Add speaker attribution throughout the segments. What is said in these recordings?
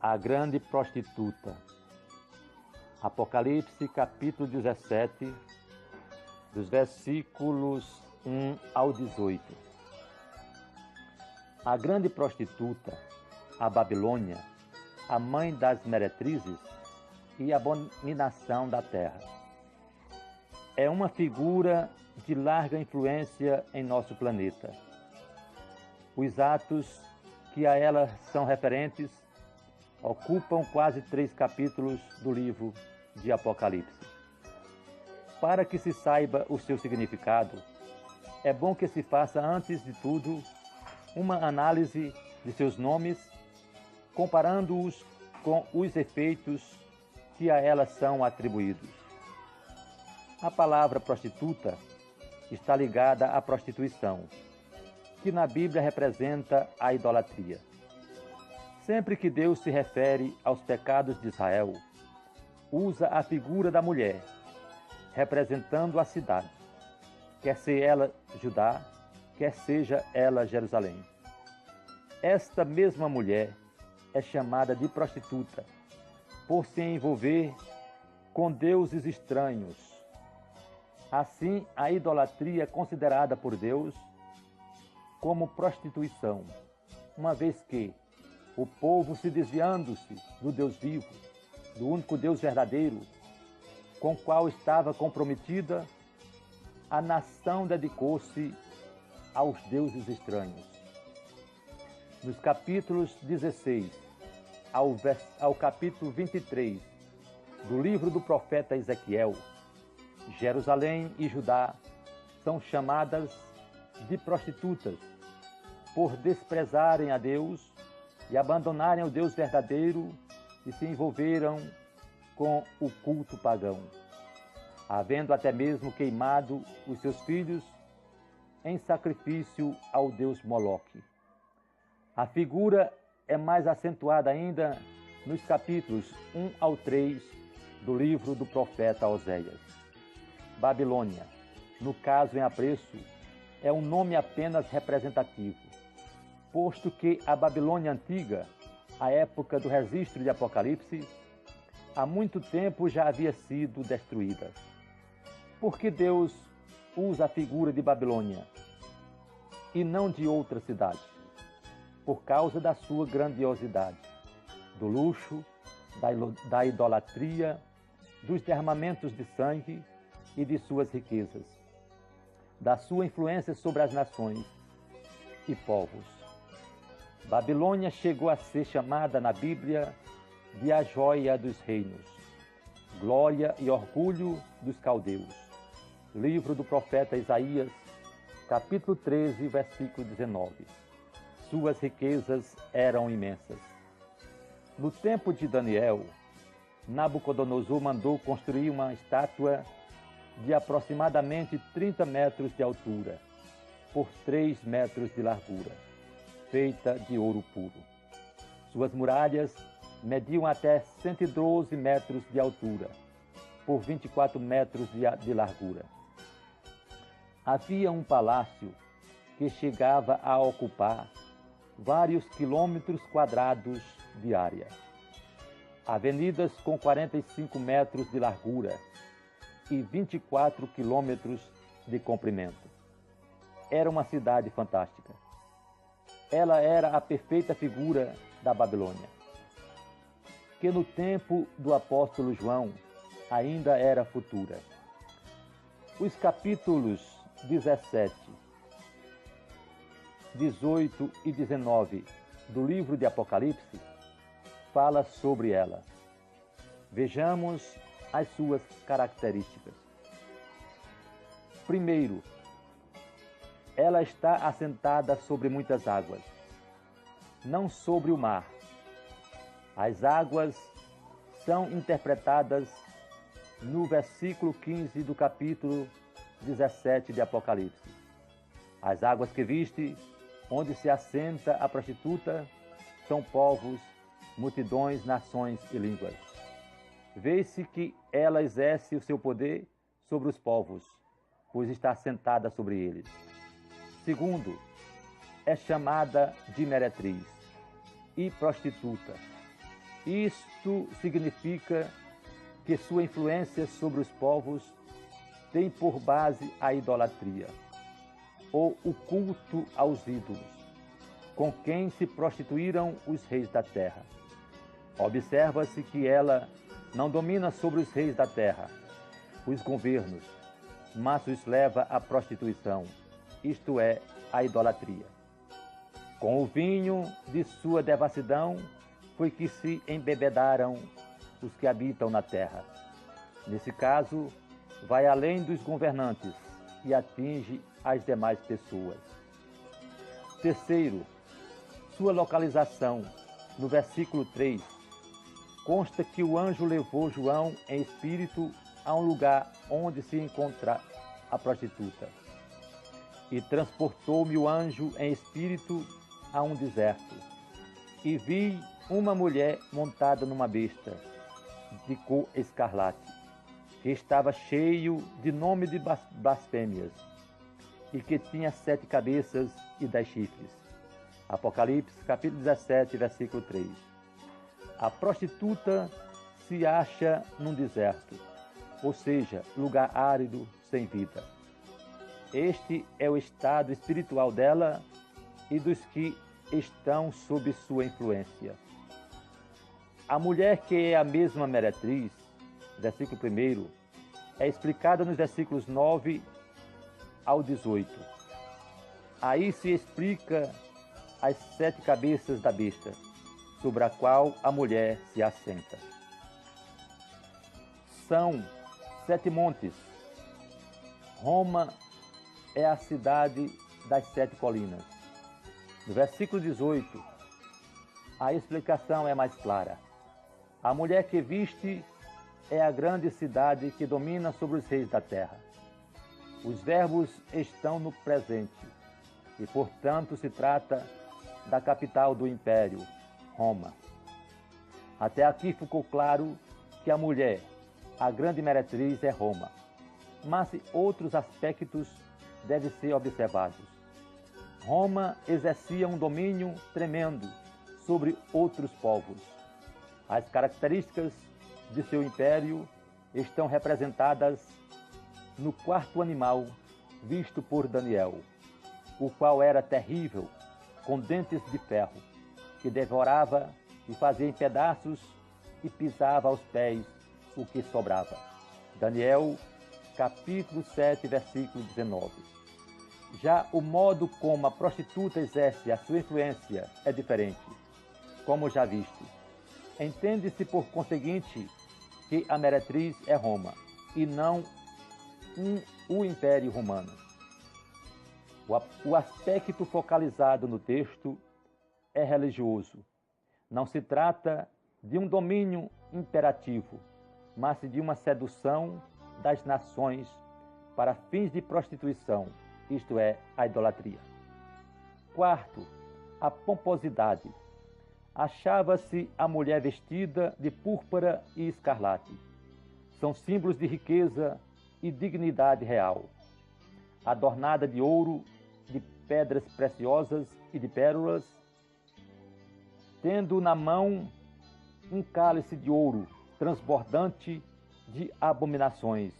Speaker 1: A grande prostituta. Apocalipse capítulo 17, dos versículos 1 ao 18. A grande prostituta, a Babilônia, a mãe das meretrizes e abominação da terra. É uma figura de larga influência em nosso planeta. Os atos que a ela são referentes ocupam quase 3 capítulos do livro de Apocalipse. Para que se saiba o seu significado, é bom que se faça, antes de tudo, uma análise de seus nomes, comparando-os com os efeitos que a ela são atribuídos. A palavra prostituta está ligada à prostituição, que na Bíblia representa a idolatria. Sempre que Deus se refere aos pecados de Israel, usa a figura da mulher, representando a cidade, quer seja ela Judá, quer seja ela Jerusalém. Esta mesma mulher é chamada de prostituta, por se envolver com deuses estranhos. Assim, a idolatria é considerada por Deus como prostituição, uma vez que o povo, se desviando-se do Deus vivo, do único Deus verdadeiro, com o qual estava comprometida, a nação dedicou-se aos deuses estranhos. Nos capítulos 16 ao capítulo 23 do livro do profeta Ezequiel, Jerusalém e Judá são chamadas de prostitutas por desprezarem a Deus e abandonarem o Deus verdadeiro e se envolveram com o culto pagão, havendo até mesmo queimado os seus filhos em sacrifício ao deus Moloque. A figura é mais acentuada ainda nos capítulos 1 ao 3 do livro do profeta Oséias. Babilônia, no caso em apreço, é um nome apenas representativo, posto que a Babilônia antiga, a época do registro de Apocalipse, há muito tempo já havia sido destruída. Por que Deus usa a figura de Babilônia e não de outra cidade? Por causa da sua grandiosidade, do luxo, da idolatria, dos derramamentos de sangue e de suas riquezas, da sua influência sobre as nações e povos. Babilônia chegou a ser chamada na Bíblia de a joia dos reinos, glória e orgulho dos caldeus. Livro do profeta Isaías, capítulo 13, versículo 19. Suas riquezas eram imensas. No tempo de Daniel, Nabucodonosor mandou construir uma estátua de aproximadamente 30 metros de altura por 3 metros de largura, feita de ouro puro. Suas muralhas mediam até 112 metros de altura, por 24 metros de largura. Havia um palácio que chegava a ocupar vários quilômetros quadrados de área, avenidas com 45 metros de largura e 24 quilômetros de comprimento. Era uma cidade fantástica. Ela era a perfeita figura da Babilônia, que no tempo do apóstolo João ainda era futura. Os capítulos 17, 18 e 19 do livro de Apocalipse fala sobre ela. Vejamos as suas características. Primeiro, ela está assentada sobre muitas águas, não sobre o mar. As águas são interpretadas no versículo 15 do capítulo 17 de Apocalipse. As águas que viste, onde se assenta a prostituta, são povos, multidões, nações e línguas. Vê-se que ela exerce o seu poder sobre os povos, pois está sentada sobre eles. Segundo, é chamada de meretriz e prostituta, Isto significa que sua influência sobre os povos tem por base a idolatria, ou o culto aos ídolos, com quem se prostituíram os reis da terra. Observa-se que ela não domina sobre os reis da terra, os governos, mas os leva à prostituição, isto é, à idolatria. Com o vinho de sua devassidão foi que se embebedaram os que habitam na terra. Nesse caso, vai além dos governantes e atinge as demais pessoas. Terceiro, sua localização. No versículo 3, consta que o anjo levou João em espírito a um lugar onde se encontra a prostituta. E transportou-me o anjo em espírito a um deserto. E vi uma mulher montada numa besta, de cor escarlate, que estava cheio de nome de blasfêmias, e que tinha 7 cabeças e 10 chifres. Apocalipse, capítulo 17, versículo 3. A prostituta se acha num deserto, ou seja, lugar árido, sem vida. Este é o estado espiritual dela e dos que estão sob sua influência. A mulher que é a mesma meretriz, versículo 1, é explicada nos versículos 9 ao 18. Aí se explica as 7 cabeças da besta, sobre a qual a mulher se assenta. São 7 montes. Roma é a cidade das 7 colinas. No versículo 18, a explicação é mais clara. A mulher que viste é a grande cidade que domina sobre os reis da terra. Os verbos estão no presente e, portanto, se trata da capital do império, Roma. Até aqui ficou claro que a mulher, a grande meretriz, é Roma, mas outros aspectos devem ser observados. Roma exercia um domínio tremendo sobre outros povos. As características de seu império estão representadas no 4º animal visto por Daniel, o qual era terrível, com dentes de ferro, que devorava e fazia em pedaços e pisava aos pés o que sobrava. Daniel, capítulo 7, versículo 19. Já o modo como a prostituta exerce a sua influência é diferente, como já viste. Entende-se, por conseguinte, que a meretriz é Roma, e não o Império Romano. O aspecto focalizado no texto é religioso. Não se trata de um domínio imperativo, mas de uma sedução das nações para fins de prostituição, isto é, a idolatria. Quarto, a pomposidade. Achava-se a mulher vestida de púrpura e escarlate. São símbolos de riqueza e dignidade real. Adornada de ouro, de pedras preciosas e de pérolas, tendo na mão um cálice de ouro transbordante de abominações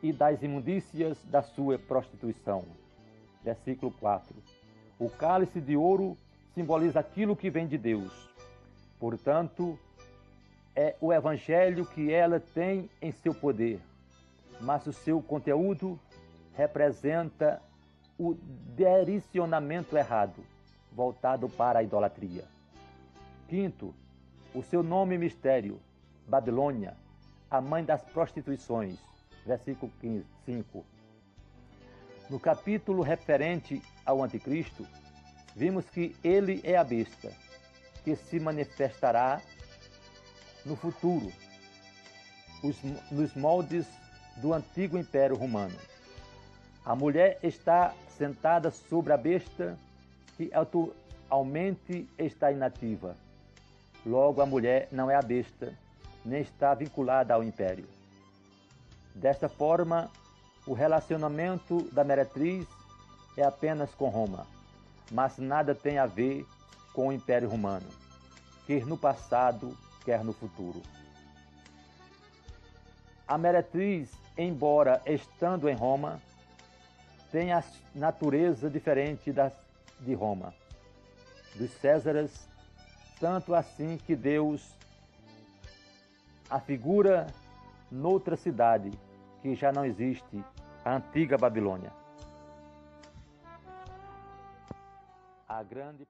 Speaker 1: e das imundícias da sua prostituição. Versículo 4. O cálice de ouro simboliza aquilo que vem de Deus. Portanto, é o evangelho que ela tem em seu poder, mas o seu conteúdo representa o direcionamento errado, voltado para a idolatria. Quinto, o seu nome mistério, Babilônia, a mãe das prostituições. Versículo 5. No capítulo referente ao anticristo, vimos que ele é a besta, que se manifestará no futuro, nos moldes do antigo Império Romano. A mulher está sentada sobre a besta, que atualmente está inativa. Logo, a mulher não é a besta, nem está vinculada ao império. Desta forma, o relacionamento da meretriz é apenas com Roma, mas nada tem a ver com o Império Romano, que no passado quer no futuro. A meretriz, embora estando em Roma, tem a natureza diferente de Roma, dos Césares, tanto assim que Deus a figura noutra cidade que já não existe, a antiga Babilônia. A grande